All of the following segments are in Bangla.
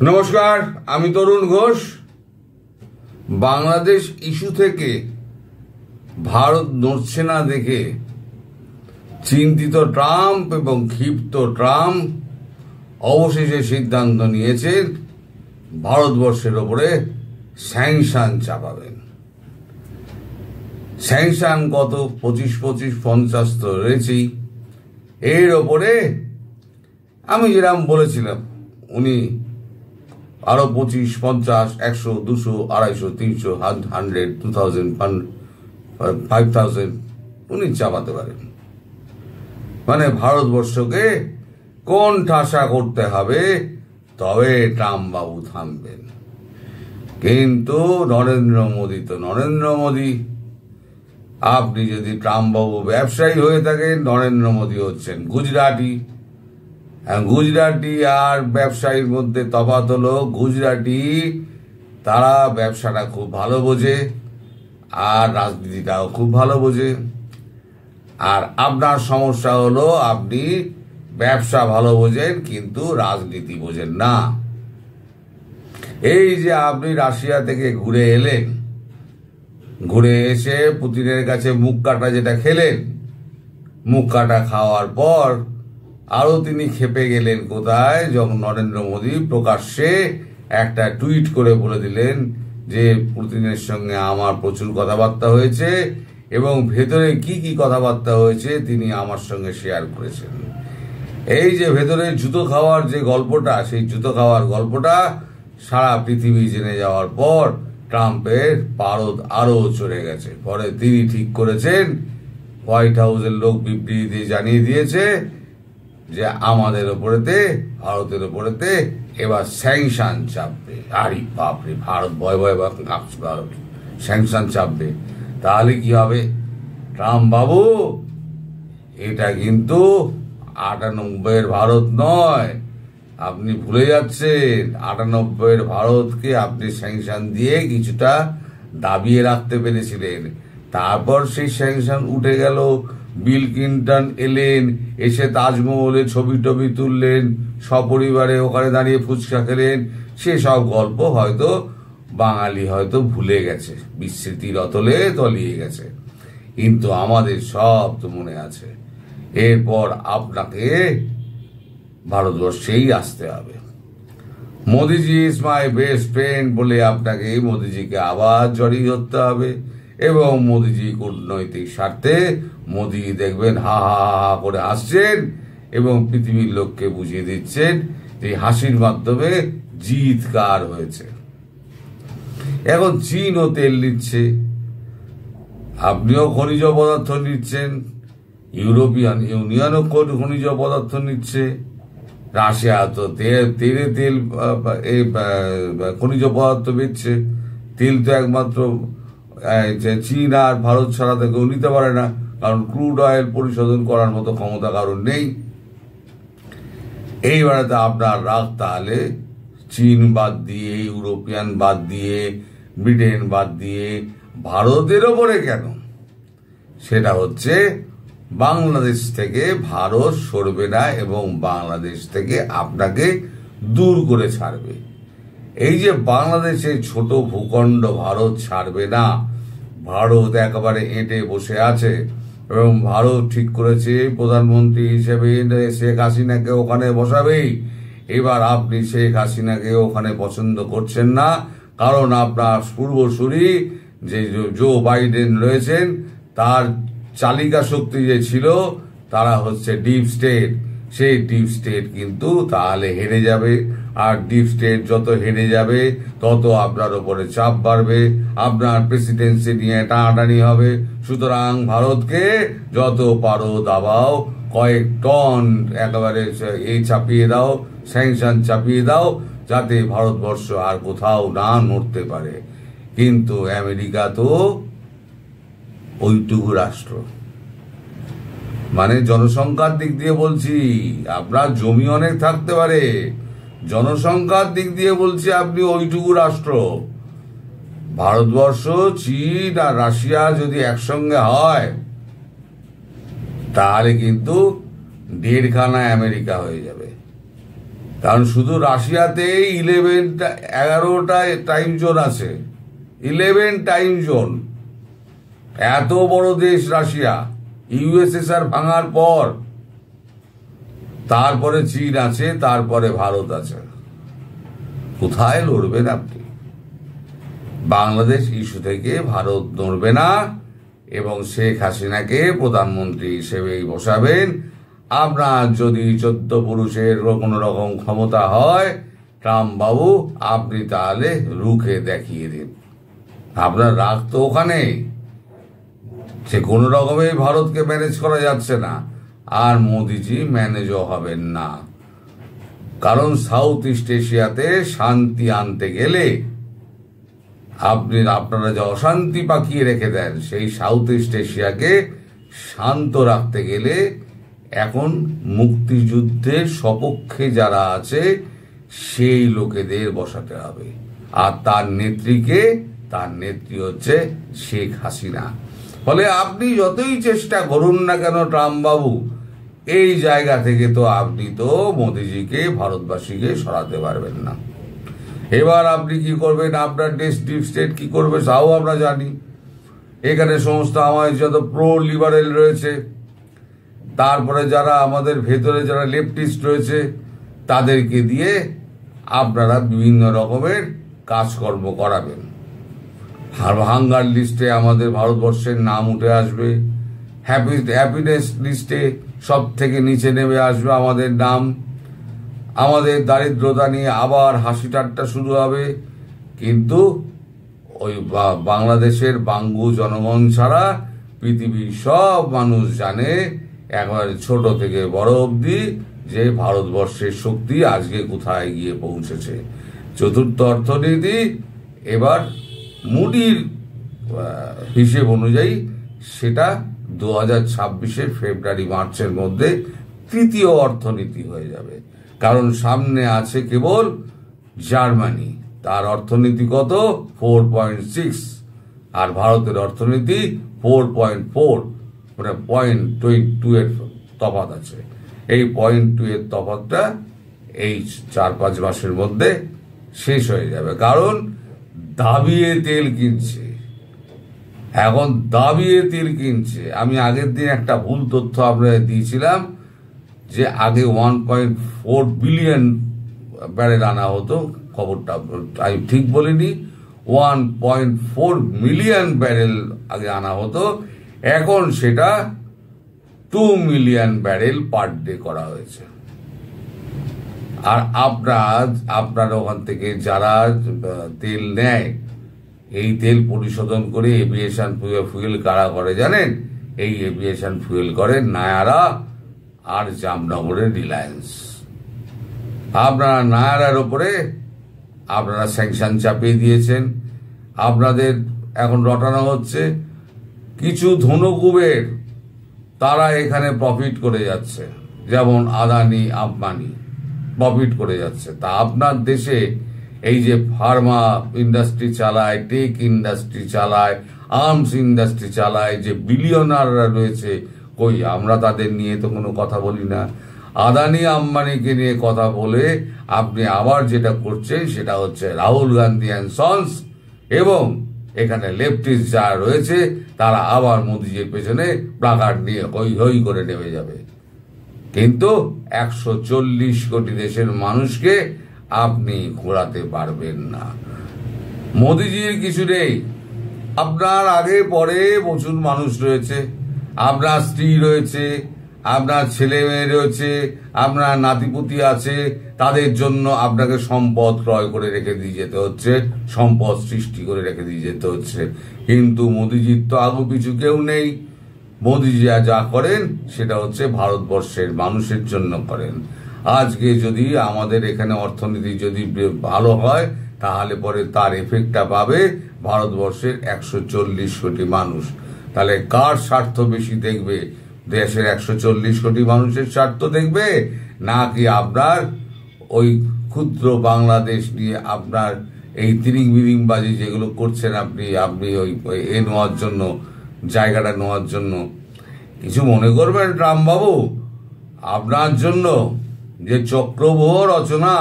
নমস্কার, আমি তরুণ ঘোষ। বাংলাদেশ ইস্যু থেকে ভারত নড়ছে না দেখে চিন্তিত ট্রাম্প এবং ক্ষিপ্ত ট্রাম্প অবশেষে সিদ্ধান্ত নিয়েছেন ভারতবর্ষের ওপরে স্যাংশন চাপাবেন। স্যাংশন কত 25-50 তো রয়েছেই। এর ওপরে আমি যেরকম বলেছিলাম উনি আরো 25, 50, 100, 200, 250, 300, 100, 2000, 5000 উনি চাপাতে পারেন। মানে ভারতবর্ষকে কোন ঠাসা করতে হবে, তবে ট্রাম্প বাবু থামবেন। কিন্তু নরেন্দ্র মোদী, আপনি যদি ট্রাম্প বাবু ব্যবসায়ী হয়ে থাকেন, নরেন্দ্র মোদী হচ্ছেন গুজরাটি আর ব্যবসায়ীর মধ্যে তফাৎ হলো, গুজরাটি তারা ব্যবসাটা খুব ভালো বোঝে আর রাজনীতিটাও খুব ভালো বোঝে। আর আপনার সমস্যা হলো আপনি ব্যবসা ভালো বোঝেন কিন্তু রাজনীতি বোঝেন না। এই যে আপনি রাশিয়া থেকে ঘুরে এলেন, ঘুরে এসে পুতিনের কাছে মুখ কাটা যেটা খেলেন, মুখ কাটা খাওয়ার পর আরো তিনি খেপে গেলেন কোথায়, যখন নরেন্দ্র মোদী প্রকাশ্যে একটা টুইট করে বলে দিলেন যে পুতিনের সঙ্গে আমার প্রচুর কথাবার্তা হয়েছে এবং ভেতরে কি কি কথাবার্তা হয়েছে তিনি আমার সঙ্গে শেয়ার করেছেন। এই যে ভেতরে জুতো খাওয়ার যে গল্পটা, সেই জুতো খাওয়ার গল্পটা সারা পৃথিবী জেনে যাওয়ার পর ট্রাম্পের পারদ আরো চড়ে গেছে। পরে তিনি ঠিক করেছেন, হোয়াইট হাউসের লোক বিবৃতিতে জানিয়ে দিয়েছে যে আমাদের ওপরেতে, ভারতের ওপরেতে এবার স্যাংশন চাপবে। আরে বাপরে, ভারত ভয় স্যাংশন চাপবে। তাহলে কি হবে? ট্রাম্প বাবু, এটা কিন্তু 98-এর ভারত নয়, আপনি ভুলে যাচ্ছেন। 98-এর ভারতকে আপনি স্যাংশন দিয়ে কিছুটা দাবিয়ে রাখতে পেরেছিলেন। তারপর সেই স্যাংশন উঠে গেল, বিল ক্লিন্টন এলেন, এসে তাজমহলে ছবি টবি তুললেন, সপরিবারে ওখানে দাঁড়িয়ে ফুচকা খেলেন। সেসব গল্প হয়তো বাঙালি হয়তো ভুলে গেছে, বিস্মৃতির অতলে তলিয়ে গেছে, কিন্তু আমাদের সব তো মনে আছে। এরপর আপনাকে ভারতবর্ষেই আসতে হবে। মোদিজি ইজ মাই বেস্ট ফ্রেন্ড বলে আপনাকে মোদিজিকে আবার জড়িয়ে ধরতে হবে এবং মোদিজি কূটনৈতিক স্বার্থে মোদি দেখবেন হা হা হা করে হাসছেন এবং পৃথিবীর লোককে বুঝিয়ে দিচ্ছেন যে হাসির মাধ্যমে জিত কার হয়েছে। এখন চীনও তেল নিচ্ছে, আপনিও খনিজ পদার্থ নিচ্ছেন, ইউরোপিয়ান ইউনিয়নও খনিজ পদার্থ নিচ্ছে, রাশিয়া তো তেল খনিজ পদার্থ বেচছে। তেল তো একমাত্র চীন আর ভারত ছাড়া তো কেউ নিতে পারে না, কারণ ক্রুড অয়েল পরিশোধন করার মতো ক্ষমতা কারণ নেই। এইবারে তো আপনার রাগ তাহলে চীন বাদ দিয়ে, ইউরোপিয়ান বাদ দিয়ে, ব্রিটেন বাদ দিয়ে ভারতের ওপরে কেন? সেটা হচ্ছে বাংলাদেশ থেকে ভারত সরবে না এবং বাংলাদেশ থেকে আপনাকে দূর করে ছাড়বে। এই যে বাংলাদেশের ছোট ভূখণ্ড ভারত ছাড়বে না, ভারত একেবারে এঁটে বসে আছে এবং ভারত ঠিক করেছে প্রধানমন্ত্রী হিসেবে শেখ হাসিনাকে ওখানে বসাবেই। এবার আপনি শেখ হাসিনাকে ওখানে পছন্দ করছেন না, কারণ আপনার পূর্বসূরি যে জো বাইডেন রয়েছেন, তার চালিকা শক্তি যে ছিল তারা হচ্ছে ডিপ স্টেট। সেই ডিপ স্টেট কিন্তু তাহলে হেরে যাবে, আর ডিপ স্টেট যত হেরে যাবে তত আপনার ওপরে চাপ বাড়বে, আপনার প্রেসিডেন্সি নিয়ে টানাটানি হবে। সুতরাং ভারতকে যত পারো দাবাও, কয়েক টন একেবারে এই চাপিয়ে দাও, স্যাংশন চাপিয়ে দাও, যাতে ভারতবর্ষ আর কোথাও না নড়তে পারে। কিন্তু আমেরিকা তো ওইটুকু রাষ্ট্র, মানে জনসংখ্যার দিক দিয়ে বলছি, আপনার জমি অনেক থাকতে পারে, জনসংখ্যার দিক দিয়ে বলছি আপনি ওইটুকু রাষ্ট্র। ভারতবর্ষ, চীন আর রাশিয়া যদি একসঙ্গে হয় তাহলে কিন্তু 1.5খানা আমেরিকা হয়ে যাবে। কারণ শুধু রাশিয়াতে 11টা টাইম জোন আছে, 11 টাইম জোন। এত বড় দেশ রাশিয়া, ইউএসএসআর ভাঙার পর, তারপরে চীন আছে, তারপরে ভারত আছে। কোথায় লড়বেন আপনি? বাংলাদেশ ইস্যু থেকে ভারত নড়বে না এবং শেখ হাসিনাকে প্রধানমন্ত্রী হিসেবেই বসাবেন। আপনার যদি 14 পুরুষের কোনো রকম ক্ষমতা হয়, ট্রাম্প বাবু, আপনি তাহলে রুখে দেখিয়ে দিন। আপনার রাগ তো ওখানেই, সে কোনো রকমেই ভারতকে ম্যানেজ করা যাচ্ছে না, আর মোদিজি ম্যানেজও হবেন না। কারণ সাউথ ইস্ট এশিয়াতে শান্তি আনতে গেলে আপনারা যে অশান্তি পাকিয়ে রেখে দেন, সেই সাউথ ইস্ট এশিয়াকে শান্ত রাখতে গেলে এখন মুক্তিযুদ্ধের সপক্ষে যারা আছে সেই লোকেদের বসাতে হবে। আর তার নেত্রী হচ্ছে শেখ হাসিনা। ফলে আপনি যতই চেষ্টা করুন না কেন ট্রাম্প বাবু, এই জায়গা থেকে তো আপনি তো মোদিজিকে, ভারতবাসীকে সরাতে পারবেন না। এবার আপনি কি করবেন? আপনার ডিপ স্টেট কি করবে তাও আমরা জানি। এখানে সমস্ত আমাদের যত প্রো লিবারেল রয়েছে, তারপরে যারা আমাদের ভেতরে যারা লেফটিস্ট রয়েছে, তাদেরকে দিয়ে আপনারা বিভিন্ন রকমের কাজকর্ম করাবেন। হাঙ্গার লিস্টে আমাদের ভারতবর্ষের নাম উঠে আসবে, হ্যাপিনেস লিস্টে সব থেকে নিচে নেমে আসবে আমাদের নাম। আমাদের দারিদ্রতা নিয়ে আবার হাসি ঠাট্টা শুরু হবে। কিন্তু ওই বাংলাদেশের বাঙ্গু জনগণ ছাড়া পৃথিবীর সব মানুষ জানে, একেবারে ছোট থেকে বড় অবধি, যে ভারতবর্ষের শক্তি আজকে কোথায় গিয়ে পৌঁছেছে। চতুর্থ অর্থনীতি এবার মুডির হিসেব অনুযায়ী সেটা 2026 ফেব্রুয়ারি মার্চের মধ্যে তৃতীয় অর্থনীতি হয়ে যাবে। কারণ সামনে আছে কেবল জার্মানি, তার অর্থনীতি কত? 4.6, আর ভারতের অর্থনীতি 4.4, মানে 0.2 এর তফাৎ আছে। এই 0.2 এর তফাৎটা এই 4-5 মাসের মধ্যে শেষ হয়ে যাবে। কারণ দাবিয়ে তেল কিনছে, এখন দাবিয়ে তেল কিনছে। আমি আগের দিন একটা ভুল তথ্য আপনাদের দিয়েছিলাম যে আগে 1.4 বিলিয়ন ব্যারেল আনা হতো, খবরটা আমি ঠিক বলিনি। 1.4 মিলিয়ন ব্যারেল আগে আনা হতো, এখন সেটা 2 মিলিয়ন ব্যারেল পার ডে করা হয়েছে। আর আপনার ওখান থেকে যারা তেল নেয়, এই তেল পরিশোধন করে এভিয়েশন ফুয়েল কারা করে জানেন? এই এভিয়েশন ফুয়েল করে নায়ারা আর জামনগরের রিলায়েন্স। আপনারা নায়ারার ওপরে আপনারা স্যাংশন চাপিয়ে দিয়েছেন, আপনাদের এখন রটানো হচ্ছে। কিছু ধনকুবের তারা এখানে প্রফিট করে যাচ্ছে, যেমন আদানি, আম্বানি প্রফিট করে যাচ্ছে। তা আপনার দেশে এই যে ফার্মা ইন্ডাস্ট্রি চালায়, টেক ইন্ডাস্ট্রি চালায়, আর্মস ইন্ডাস্ট্রি চালায়, যে বিলিয়নাররা রয়েছে, কই আমরা তাদের নিয়ে তো কোনো কথা বলি না। আদানি আম্বানিকে নিয়ে কথা বলে আপনি আবার যেটা করছেন সেটা হচ্ছে রাহুল গান্ধী অ্যান্ড সন্স, এবং এখানে লেফটিস্ট যারা রয়েছে তারা আবার মোদিজির পেছনে প্লাকার্ড নিয়ে হই হই করে নেমে যাবে। কিন্তু 140 কোটি দেশের মানুষকে আপনি ঘোরাতে পারবেন না। মোদিজির কিছু নেই, আপনার আগে পরে প্রচুর মানুষ রয়েছে, আপনার স্ত্রী রয়েছে, আপনার ছেলে মেয়ে রয়েছে, আপনার নাতিপুতি আছে, তাদের জন্য আপনাকে সম্পদ ক্রয় করে রেখে দিয়ে যেতে হচ্ছে, সম্পদ সৃষ্টি করে রেখে দিয়ে যেতে হচ্ছে। কিন্তু মোদিজির তো আগু পিছু কেউ নেই। মোদিজি যা করেন সেটা হচ্ছে ভারতবর্ষের মানুষের জন্য করেন। আজকে যদি আমাদের এখানে অর্থনীতি যদি ভালো হয়, তাহলে পরে তার এফেক্টটা পাবে ভারতবর্ষের 140 কোটি মানুষ। তাহলে কার স্বার্থ বেশি দেখবে? দেশের 140 কোটি মানুষের স্বার্থ দেখবে, নাকি আপনার ওই ক্ষুদ্র বাংলাদেশ নিয়ে আপনার এই তিরিং বিরিংবাজি যেগুলো করছেন আপনি ওই নেওয়ার জন্য, জায়গাটা নেওয়ার জন্য? কিছু মনে করবেন ট্রাম্প বাবু, আপনার জন্য যে চক্রব্যূহ রচনা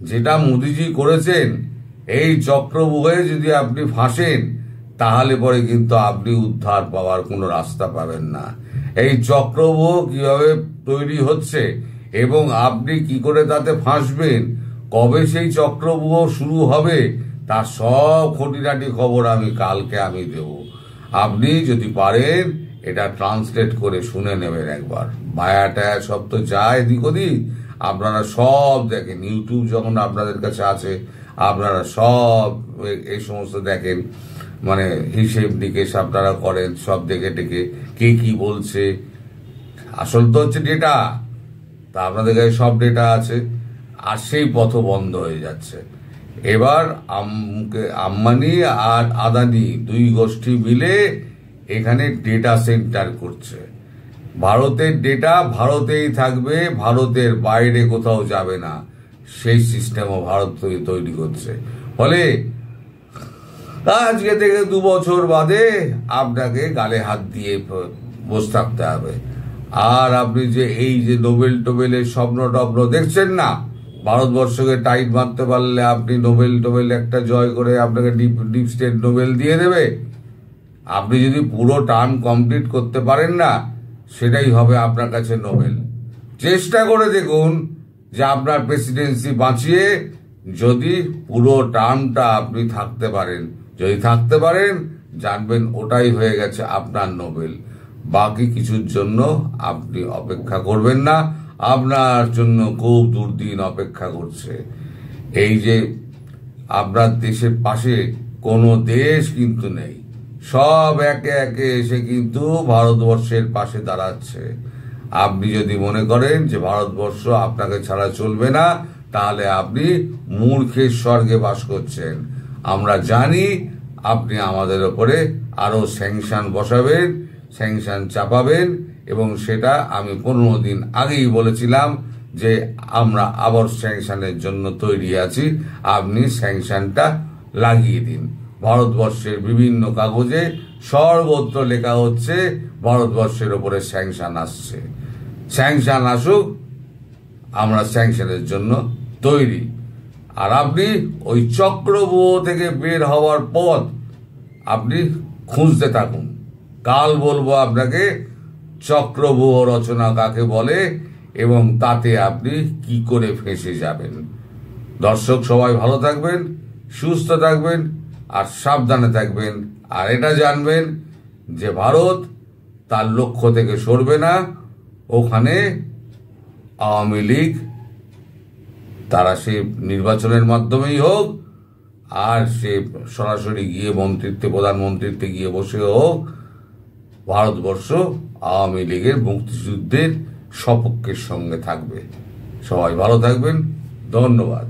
যেটা মোদিজি করেছেন, এই চক্রব্যূহে যদি আপনি ফাঁসেন তাহলে পরে কিন্তু আপনি উদ্ধার পাওয়ার কোনো রাস্তা পাবেন না। এই চক্রব্যূহ কিভাবে তৈরি হচ্ছে এবং আপনি কি করে তাতে ফাঁসবেন, কবে সেই চক্রব্যূহ শুরু হবে, তার সব খুঁটিনাটি খবর কালকে দেব। আপনি যদি পারেন এটা ট্রান্সলেট করে শুনে নেবেন একবার। বায়াটা সব তো যায় এদিক ওদিক, আপনারা সব দেখেন। ইউটিউব যখন আপনাদের কাছে আছে, আপনারা সব এই সমস্ত দেখেন, মানে হিসেব নিকেশ আপনারা করেন, সব দেখে টেকে কে কি বলছে। আসল তো হচ্ছে ডেটা, তা আপনাদের কাছে সব ডেটা আছে, আর সেই পথ বন্ধ হয়ে যাচ্ছে। এবার আম্বানি আর আদানি দুই গোষ্ঠী মিলে এখানে ডেটা সেন্টার করছে। ভারতের ডেটা ভারতেই থাকবে, ভারতের বাইরে কোথাও যাবে না, সেই সিস্টেমও ভারত তৈরি করছে। ফলে আজকে থেকে 2 বছর বাদে আপনাকে গালে হাত দিয়ে বসে থাকতে হবে। আর আপনি যে এই যে নোবেল টোবেলের স্বপ্ন টপ্ন দেখছেন না, ভারতবর্ষকে টাইট মারতে পারলে আপনি নোবেল একটা জয় করে আপনাকে ডিপ স্টেট নোবেল দিয়ে দেবে। আপনি যদি পুরো টার্ম কমপ্লিট করতে পারেন না, সেটাই হবে আপনার কাছে নোবেল। চেষ্টা করে দেখুন যে আপনার প্রেসিডেন্সি বাঁচিয়ে যদি পুরো টার্মটা আপনি থাকতে পারেন। যদি থাকতে পারেন, জানবেন ওটাই হয়ে গেছে আপনার নোবেল। বাকি কিছুর জন্য আপনি অপেক্ষা করবেন না, আপনার জন্য খুব দুর্দিন অপেক্ষা করছে। এই যে আপনার দেশের পাশে কোনো দেশ কিন্তু নেই, সব একে একে এসে কিন্তু ভারতবর্ষের পাশে দাঁড়াচ্ছে। আপনি যদি মনে করেন যে ভারতবর্ষ আপনাকে ছাড়া চলবে না, তাহলে আপনি মূর্খের স্বর্গে বাস করছেন। আমরা জানি আপনি আমাদের ওপরে আরো স্যাংশন বসাবেন, স্যাংশন চাপাবেন, এবং সেটা আমি 15 দিন আগেই বলেছিলাম যে আমরা আবার স্যাংশনের জন্য তৈরি আছি। আপনি স্যাংশনটা লাগিয়ে দিন। ভারতবর্ষের বিভিন্ন কাগজে সর্বত্র লেখা হচ্ছে ভারতবর্ষের ওপরে স্যাংশন আসছে। স্যাংশন আসুক, আমরা স্যাংশনের জন্য তৈরি। আর আপনি ওই চক্রব্যূহ থেকে বের হওয়ার পথ আপনি খুঁজতে থাকুন। কাল বলবো আপনাকে চক্রব্যূহ রচনা কাকে বলে এবং তাতে আপনি কি করে ফেঁসে যাবেন। দর্শক সবাই ভালো থাকবেন, সুস্থ থাকবেন আর সাবধানে থাকবেন। আর এটা জানবেন যে ভারত তার লক্ষ্য থেকে সরবে না। ওখানে আওয়ামী লীগ তারা সে নির্বাচনের মাধ্যমেই হোক, আর সে সরাসরি গিয়ে প্রধানমন্ত্রীত্বে গিয়ে বসে হোক, ভারতবর্ষ আওয়ামী লীগের মুক্তিযুদ্ধের সপক্ষের সঙ্গে থাকবে। সবাই ভালো থাকবেন, ধন্যবাদ।